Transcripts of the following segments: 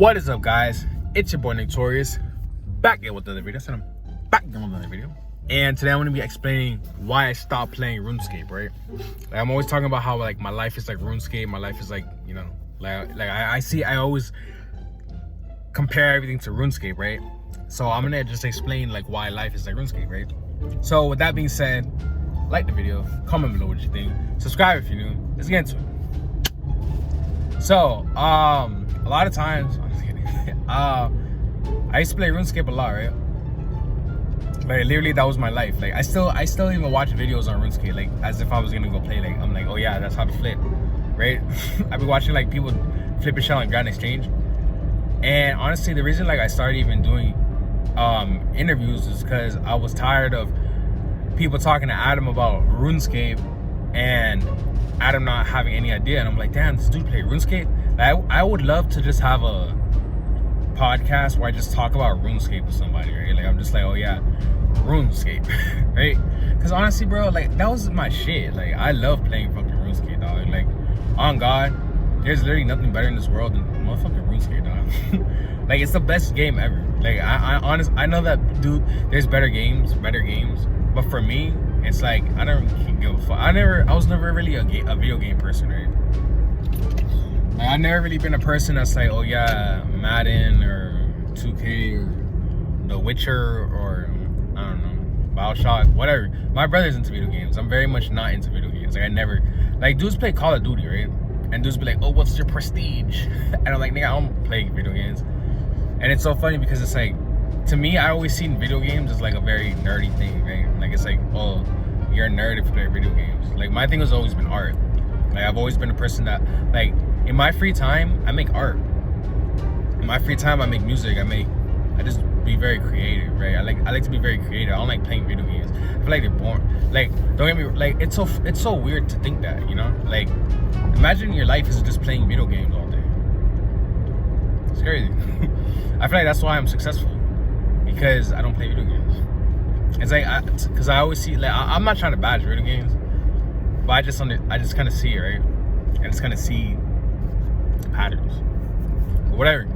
What is up, guys? It's your boy Torius, back again with another video. And today I'm going to be explaining why I stopped playing Runescape, right? Like, I'm always talking about how like my life is like Runescape. My life is like, you know, I always compare everything to Runescape, right? So I'm going to just explain like why life is like Runescape, right? So with that being said, like the video, comment below what you think, subscribe if you're new. Let's get into it. So, a lot of times, I'm just kidding. I used to play RuneScape a lot, right? Like literally, that was my life. Like I still even watch videos on RuneScape, like as if I was gonna go play. Like I'm like, oh yeah, that's how to flip, right? I've been watching like people flipping shit on Grand Exchange, and honestly, the reason like I started even doing interviews is because I was tired of people talking to Adam about RuneScape and Adam not having any idea. And I'm like, damn, this dude play RuneScape. I would love to just have a podcast where I just talk about RuneScape with somebody, right? Like I'm just like, oh yeah, RuneScape, right? Because honestly, bro, like that was my shit. Like I love playing fucking RuneScape, dog. Like on God, there's literally nothing better in this world than motherfucking RuneScape, dog. Like it's the best game ever. Like I know that, dude, there's better games, but for me, it's like I don't give a fuck. I was never really a video game person, right? Like, I've never really been a person that's like, oh yeah, Madden or 2K or The Witcher or I don't know, BioShock, whatever. My brother's into video games. I'm very much not into video games. Like I never, like dudes play Call of Duty, right? And dudes be like, oh, what's your prestige? And I'm like, nigga, I don't play video games. And it's so funny because it's like, to me, I always seen video games as like a very nerdy thing, right? Like it's like, oh, you're a nerd if you play video games. Like my thing has always been art. Like I've always been a person that, like, in my free time, I make art. In my free time, I make music. I just be very creative, right? I like to be very creative. I don't like playing video games. I feel like they're boring. Like, don't get me, like, it's so weird to think that, you know? Like, imagine your life is just playing video games all day. It's crazy. I feel like that's why I'm successful, because I don't play video games. It's like, because I always see, like, I'm not trying to bash video games, but I just kind of see it, right? I just kind of see patterns, whatever.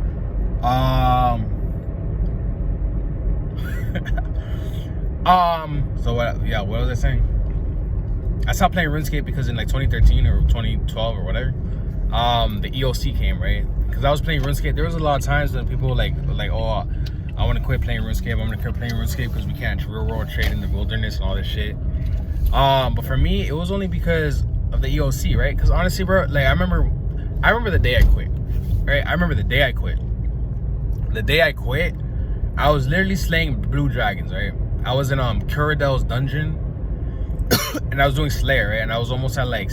So what? Yeah, what was I saying? I stopped playing RuneScape because in like 2013 or 2012 or whatever, the EOC came, right? Because I was playing RuneScape. There was a lot of times that people were like, oh, I want to quit playing RuneScape. I'm gonna quit playing RuneScape because we can't real world trade in the wilderness and all this shit. But for me, it was only because of the EOC, right? Because honestly, bro, like I remember the day I quit, right? I remember the day I quit. The day I quit, I was literally slaying blue dragons, right? I was in Curadel's dungeon, and I was doing Slayer, right? And I was almost at like,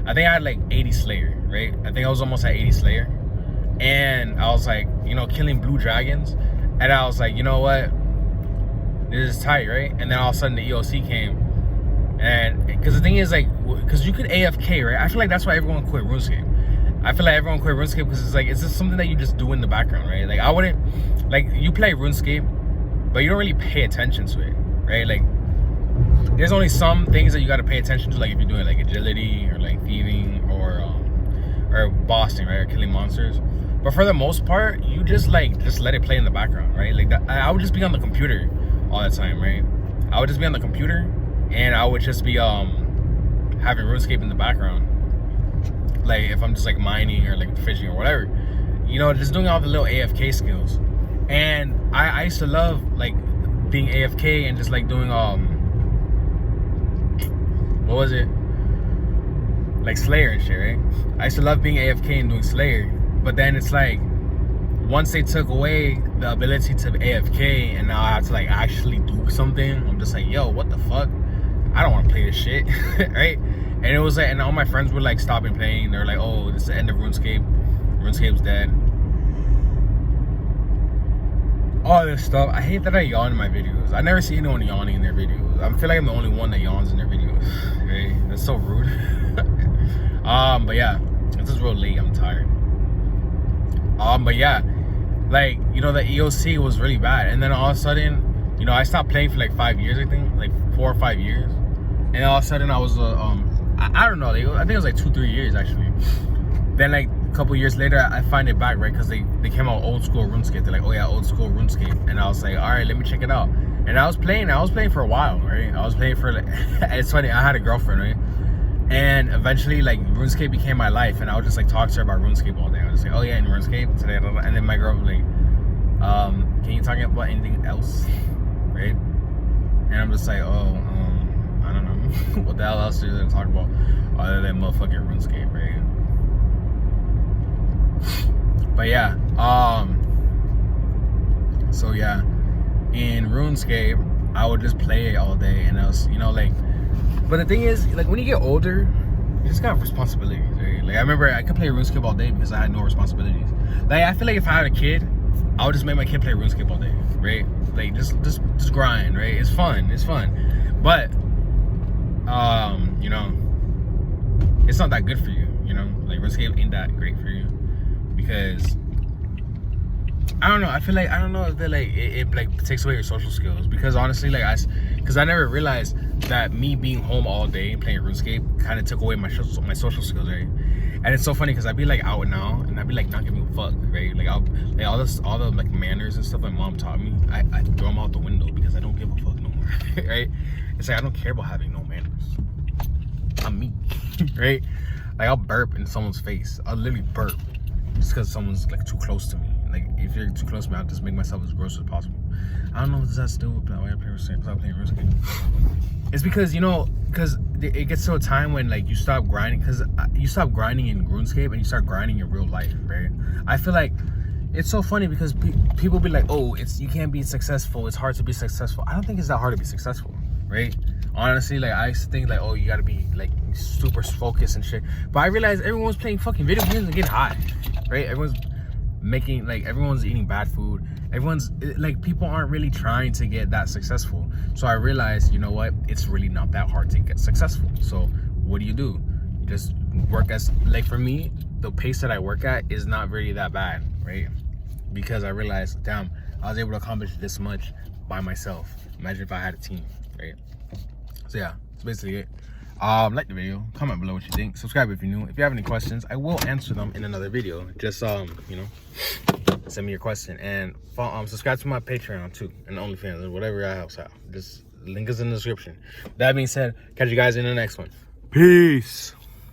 I think I had like 80 Slayer, right? I think I was almost at 80 Slayer, and I was like, you know, killing blue dragons, and I was like, you know what? This is tight, right? And then all of a sudden the EOC came, and because the thing is like, because you could AFK, right? I feel like that's why everyone quit RuneScape. I feel like everyone quit RuneScape because it's like, it's just something that you just do in the background, right? Like I wouldn't, like you play RuneScape, but you don't really pay attention to it, right? Like there's only some things that you got to pay attention to, like if you're doing like agility or like thieving or bossing, right? Or killing monsters. But for the most part, you just let it play in the background, right? Like that, I would just be on the computer all the time, right? I would just be on the computer and I would just be having RuneScape in the background. Like if I'm just like mining or like fishing or whatever, you know, just doing all the little AFK skills. And I used to love like being AFK and just like doing what was it, like Slayer and shit, right? I used to love being AFK and doing Slayer, but then it's like once they took away the ability to AFK and now I have to like actually do something, I'm just like, yo, what the fuck? I don't want to play this shit, right? And it was like, and all my friends were like stopping playing. They're like, oh, this is the end of RuneScape. RuneScape's dead. All this stuff. I hate that I yawn in my videos. I never see anyone yawning in their videos. I feel like I'm the only one that yawns in their videos. Right? That's so rude. But yeah, it's just real late. I'm tired. But yeah, like, you know, the EOC was really bad. And then all of a sudden, you know, I stopped playing for like 5 years, I think, like 4 or 5 years. And all of a sudden I was, I don't know, I think it was like 2-3 years actually. Then like a couple years later, I find it back, right? Because they came out old school RuneScape. They're like, oh yeah, old school RuneScape. And I was like, all right, let me check it out. And I was playing for a while, right? I was playing for, like, it's funny, I had a girlfriend, right? And eventually, like, RuneScape became my life. And I would just, like, talk to her about RuneScape all day. I would just say, oh yeah, in RuneScape today. And then my girl was like, can you talk about anything else, right? And I'm just like, oh, I don't know. What the hell else are you gonna talk about other than motherfucking RuneScape, right? But yeah, so yeah, in RuneScape, I would just play it all day, and I was, you know, like, but the thing is, like, when you get older, you just got responsibilities, right? Like, I remember I could play RuneScape all day because I had no responsibilities. Like, I feel like if I had a kid, I would just make my kid play RuneScape all day, right? Like, just grind, right? It's fun, but, you know, it's not that good for you, you know? Like, RuneScape ain't that great for you because, I don't know, I feel like, I don't know if it like takes away your social skills, because honestly, like, because I never realized that me being home all day playing RuneScape kind of took away my social skills, right? And it's so funny because I'd be like out now and I'd be like not giving a fuck, right? Like, all the like manners and stuff my mom taught me, I throw them out the window because I don't give a fuck no more, right? It's like I don't care about having no manners. I'm me, right? Like, I'll burp in someone's face. I'll literally burp just because someone's like too close to me. Like, if you're too close to me, I'll just make myself as gross as possible. I don't know if this has to do with that way I play RuneScape. It's because, you know, because it gets to a time when, like, you stop grinding, because you stop grinding in RuneScape and you start grinding in real life, right? I feel like it's so funny because people be like, oh, you can't be successful, it's hard to be successful. I don't think it's that hard to be successful, right? Honestly, like, I used to think, like, oh, you gotta be, like, super focused and shit. But I realized everyone's playing fucking video games and getting high, right? Everyone's eating bad food. Everyone's, like, people aren't really trying to get that successful. So I realized, you know what? It's really not that hard to get successful. So what do? You just work like, for me, the pace that I work at is not really that bad, right? Because I realized, damn, I was able to accomplish this much by myself. Imagine if I had a team, right? So yeah, that's basically it. Like the video, comment below what you think, subscribe if you're new. If you have any questions, I will answer them in another video. Just you know, send me your question, and subscribe to my Patreon too, and OnlyFans, and whatever else I have. Just link is in the description. That being said, catch you guys in the next one. Peace.